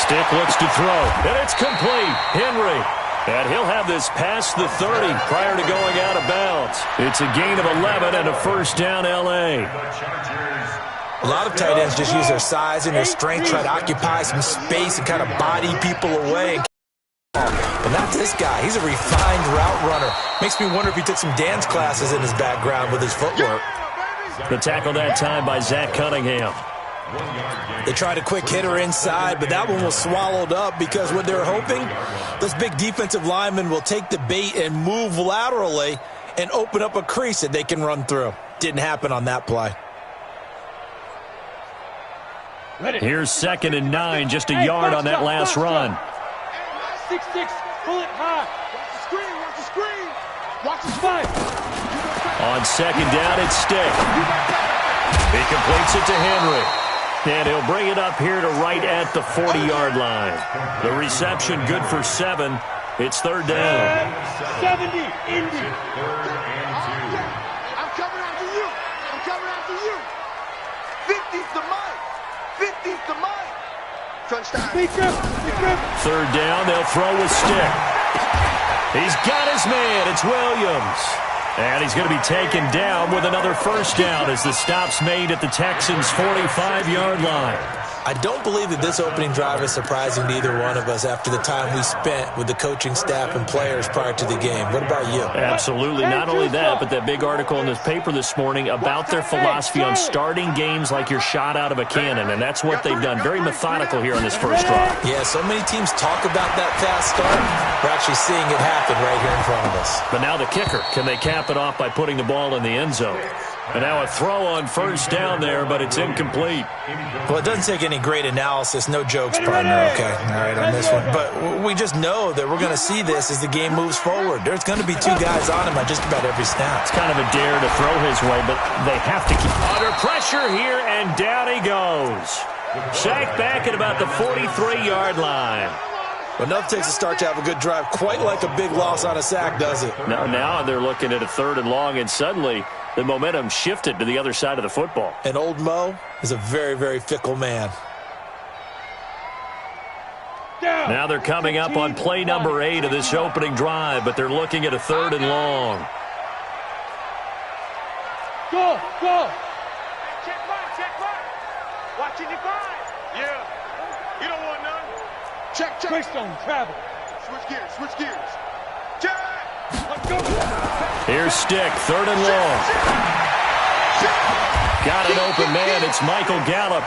Stick looks to throw, and it's complete. Henry. And he'll have this past the 30 prior to going out of bounds. It's a gain of 11 and a first down, L.A. A lot of tight ends just use their size and their strength, try to occupy some space and kind of body people away. But not this guy. He's a refined route runner. Makes me wonder if he took some dance classes in his background with his footwork. The tackle that time by Zach Cunningham. They tried a quick hitter inside, but that one was swallowed up because what they're hoping, those big defensive linemen will take the bait and move laterally and open up a crease that they can run through. Didn't happen on that play. Here's 2nd and 9, just a yard on that last run. 6-6, pull it high. Watch the screen, watch the spike. On 2nd down, it's Stick. He completes it to Henry. And he'll bring it up here to right at the 40-yard line. The reception good for 7. It's 3rd down. 70, Indy. I'm coming after you. I'm coming after you. 50's the mic. 50's the mic. Touchdown. 3rd down, they'll throw with Stick. He's got his man. It's Williams. And he's going to be taken down with another first down as the stop's made at the Texans' 45-yard line. I don't believe that this opening drive is surprising to either one of us after the time we spent with the coaching staff and players prior to the game. What about you? Absolutely. Not only that, but that big article in this paper this morning about their philosophy on starting games like you're shot out of a cannon, and that's what they've done. Very methodical here on this first drive. Yeah, so many teams talk about that fast start. We're actually seeing it happen right here in front of us. But now the kicker. Can they cap it off by putting the ball in the end zone? And now a throw on first down there, but it's incomplete. Well, it doesn't take any great analysis. No jokes, partner, okay? All right, on this one. But we just know that we're going to see this as the game moves forward. There's going to be 2 guys on him on just about every snap. It's kind of a dare to throw his way, but they have to keep under pressure here, and down he goes. Sacked back at about the 43-yard line. Well, enough takes a start to have a good drive. Quite like a big loss on a sack, does it? Now they're looking at a 3rd and long, and suddenly the momentum shifted to the other side of the football. And old Mo is a very, very fickle man. Now they're coming up on play number 8 of this opening drive, but they're looking at a 3rd and long. Go. Check mark. Watching the five. Yeah. You don't want none. Check. Greystone, travel. Switch gears. Check. Let's go. Here's Stick, 3rd and long. Got an open man. It's Michael Gallup.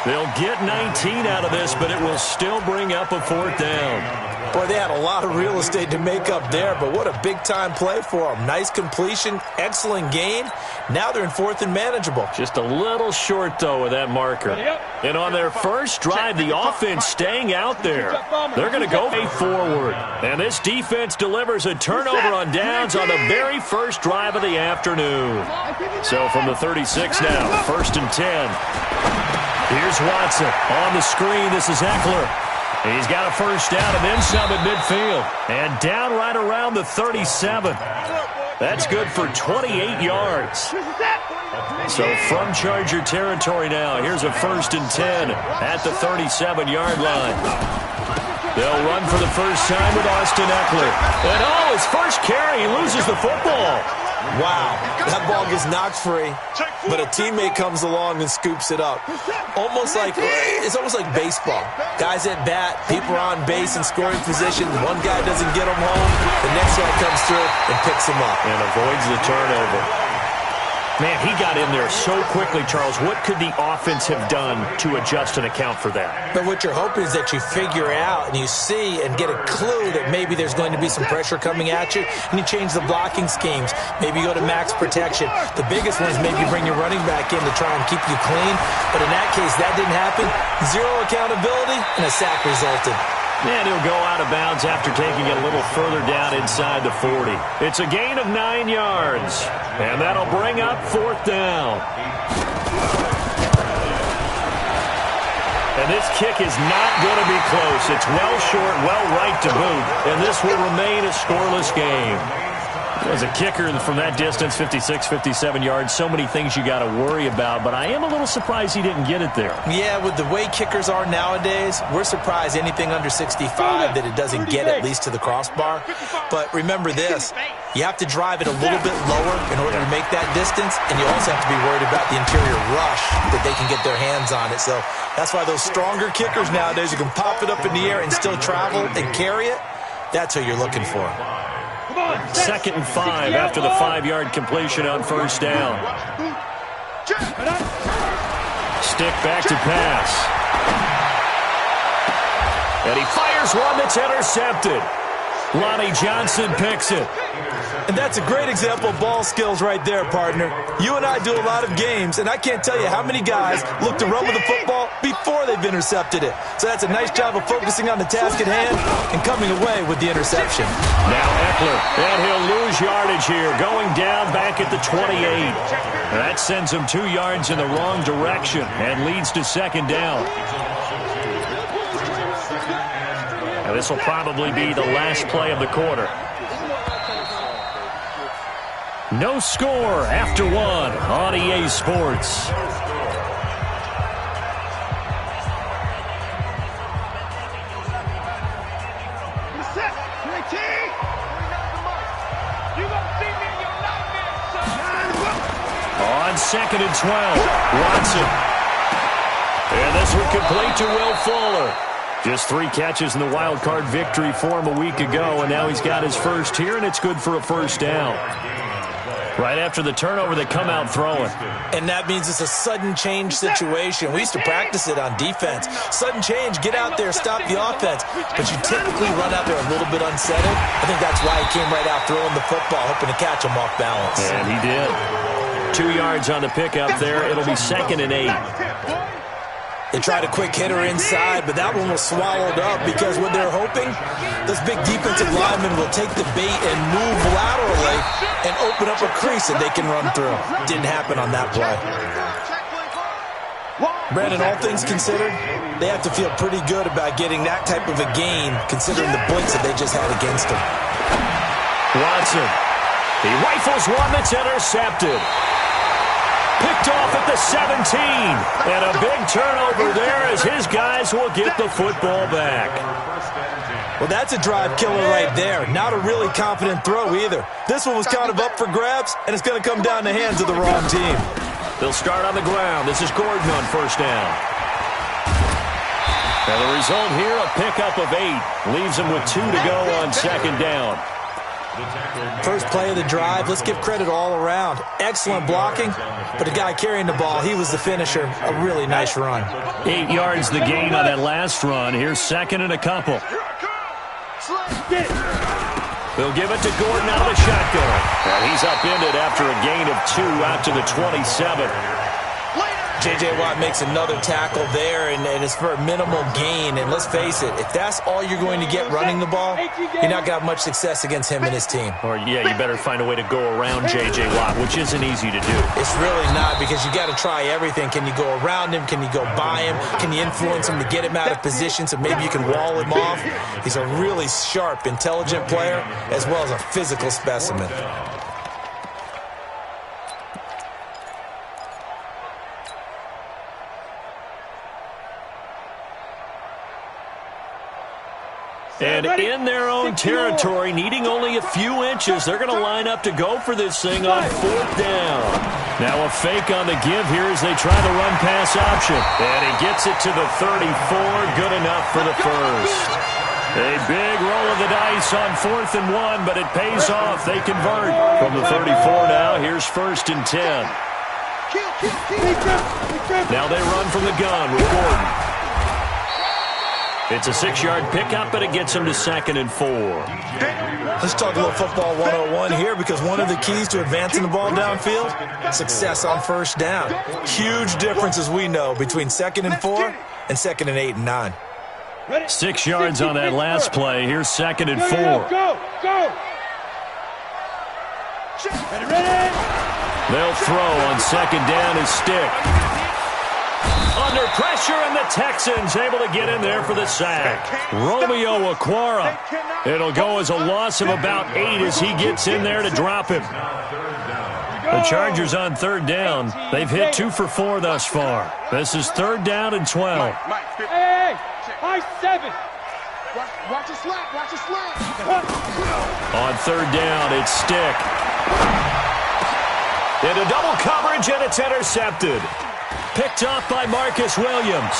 They'll get 19 out of this, but it will still bring up a 4th down. Boy, they had a lot of real estate to make up there, but what a big-time play for them. Nice completion, excellent gain. Now they're in 4th and manageable. Just a little short, though, with that marker. And on their first drive, the offense staying out there. They're going to go forward. And this defense delivers a turnover on downs on the very first drive of the afternoon. So from the 36 now, 1st and 10. Here's Watson on the screen. This is Eckler. He's got a first down and then some at midfield. And down right around the 37. That's good for 28 yards. So from Charger territory now, here's a 1st and 10 at the 37-yard line. They'll run for the first time with Austin Eckler. And his first carry, he loses the football. Wow, that ball gets knocked free, but a teammate comes along and scoops it up. It's almost like baseball. Guys at bat, people are on base in scoring position. One guy doesn't get him home. The next guy comes through and picks him up. And avoids the turnover. Man, he got in there so quickly, Charles. What could the offense have done to adjust and account for that? But what you're hoping is that you figure out and you see and get a clue that maybe there's going to be some pressure coming at you, and you change the blocking schemes. Maybe you go to max protection. The biggest one is maybe bring your running back in to try and keep you clean. But in that case, that didn't happen. 0 accountability, and a sack resulted. And he'll go out of bounds after taking it a little further down inside the 40. It's a gain of 9 yards. And that'll bring up 4th down. And this kick is not going to be close. It's well short, well right to boot. And this will remain a scoreless game. As a kicker from that distance, 56, 57 yards, so many things you got to worry about, but I am a little surprised he didn't get it there. Yeah, with the way kickers are nowadays, we're surprised anything under 65 that it doesn't get at least to the crossbar. But remember this, you have to drive it a little bit lower in order to make that distance, and you also have to be worried about the interior rush that they can get their hands on it. So that's why those stronger kickers nowadays who can pop it up in the air and still travel and carry it, that's who you're looking for. 2nd and 5 after the 5-yard completion on first down. Stick back to pass. And he fires one that's intercepted. Lonnie Johnson picks it. And that's a great example of ball skills right there, partner. You and I do a lot of games, and I can't tell you how many guys look to run with the football before they've intercepted it. So that's a nice job of focusing on the task at hand and coming away with the interception. Now Eckler, and he'll lose yardage here, going down back at the 28. That sends him 2 yards in the wrong direction and leads to 2nd down. And this will probably be the last play of the quarter. No score after 1 on EA Sports. On 2nd and 12, Watson. And this one complete to Will Fuller. Just 3 catches in the wild card victory for him a week ago, and now he's got his first here, and it's good for a first down. Right after the turnover, they come out throwing. And that means it's a sudden change situation. We used to practice it on defense. Sudden change, get out there, stop the offense. But you typically run out there a little bit unsettled. I think that's why he came right out throwing the football, hoping to catch him off balance. And he did. 2 yards on the pickup there. It'll be 2nd and 8. They tried a quick hitter inside, but that one was swallowed up because what they're hoping, those big defensive linemen will take the bait and move laterally and open up a crease that they can run through. Didn't happen on that play. Brandon, all things considered, they have to feel pretty good about getting that type of a gain considering the blitz that they just had against them. Watson. He rifles one that's intercepted. Picked off at the 17. And a big turnover there as his guys will get the football back. Well, that's a drive killer right there. Not a really confident throw either. This one was kind of up for grabs, and it's going to come down the hands of the wrong team. They'll start on the ground. This is Gordon on first down. And the result here, a pickup of 8. Leaves him with 2 to go on 2nd down. First play of the drive, let's give credit all around. Excellent blocking, but the guy carrying the ball, he was the finisher. A really nice run. 8 yards the gain on that last run. Here's 2nd and a couple. They'll give it to Gordon out of the shotgun. And he's upended after a gain of 2 out to the 27. J.J. Watt makes another tackle there, and it's for a minimal gain. And let's face it, if that's all you're going to get running the ball, you're not going to have much success against him and his team. Or, yeah, you better find a way to go around J.J. Watt, which isn't easy to do. It's really not, because you got to try everything. Can you go around him? Can you go by him? Can you influence him to get him out of position so maybe you can wall him off? He's a really sharp, intelligent player, as well as a physical specimen. And in their own territory, needing only a few inches, they're going to line up to go for this thing on 4th down. Now a fake on the give here as they try the run-pass option. And he gets it to the 34, good enough for the first. A big roll of the dice on 4th and 1, but it pays off. They convert. From the 34 now, here's 1st and 10. Now they run from the gun with Gordon. It's a 6-yard pickup, but it gets him to 2nd and 4. Let's talk a little football 101 here, because one of the keys to advancing the ball downfield, success on first down. Huge difference, as we know, between 2nd and 4 and 2nd and 8 and 9. 6 yards on that last play. Here's 2nd and 4. Go! Ready? They'll throw on 2nd down as Stick. under pressure, and the Texans able to get in there for the sack. Romeo Okwara. It'll go as a loss of about 8 as he gets in there to drop him. The Chargers on third down. They've hit 2 for 4 thus far. This is 3rd down and 12. Hey, high 7. Watch it slap. Watch it slap. On 3rd down, it's Stick. Into double coverage, and it's intercepted. Picked off by Marcus Williams.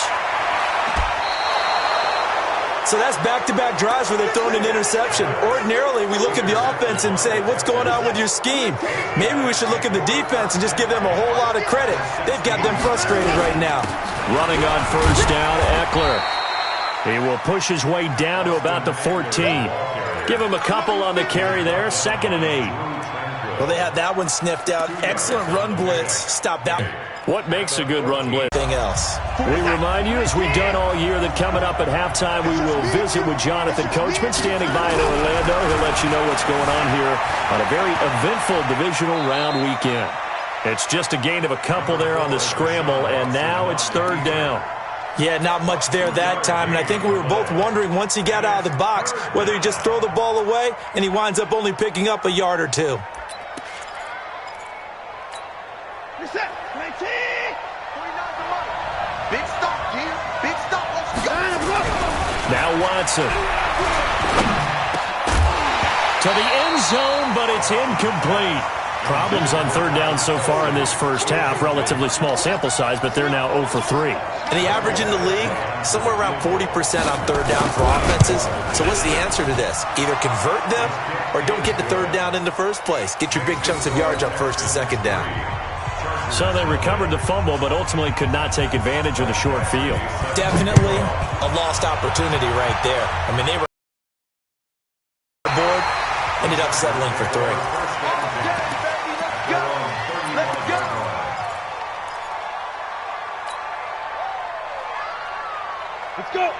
So that's back-to-back drives where they're throwing an interception. Ordinarily, we look at the offense and say, what's going on with your scheme? Maybe we should look at the defense and just give them a whole lot of credit. They've got them frustrated right now. Running on 1st down, Eckler. He will push his way down to about the 14. Give him a couple on the carry there, 2nd and 8. Well, they had that one sniffed out. Excellent run blitz. Stop that. What makes a good run blitz? Anything else? We remind you, as we've done all year, that coming up at halftime, we will visit with Jonathan Coachman standing by in Orlando. He'll let you know what's going on here on a very eventful divisional round weekend. It's just a gain of a couple there on the scramble, and now it's 3rd down. Yeah, not much there that time, and I think we were both wondering once he got out of the box whether he just throw the ball away, and he winds up only picking up a yard or 2. Reset. 19. 49 to Mike. Big stop, G. Big stop. Let's go. Now Watson. To the end zone, but it's incomplete. Problems on 3rd down so far in this first half. Relatively small sample size, but they're now 0 for 3. And the average in the league, somewhere around 40% on 3rd down for offenses. So what's the answer to this? Either convert them or don't get to 3rd down in the first place. Get your big chunks of yards up 1st and 2nd down. So they recovered the fumble, but ultimately could not take advantage of the short field. Definitely a lost opportunity right there. I mean, they were board, ended up settling for 3.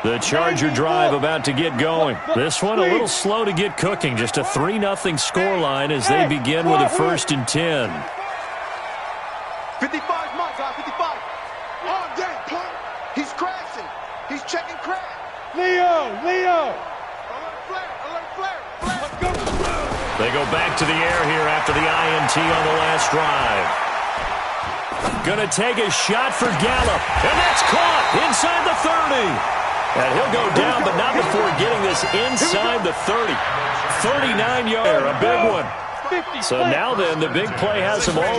The Charger drive about to get going. This one a little slow to get cooking. Just a 3-0 scoreline as they begin with a 1st and 10. 55 Mike, 55. On game, punt. He's crashing. He's checking crash. Leo. Alert flare. Let's go. They go back to the air here after the INT on the last drive. Gonna take a shot for Gallup, and that's caught inside the 30. And he'll go down, but not before getting this inside the 30. 39 yards, a big one. So now then, the big play has them all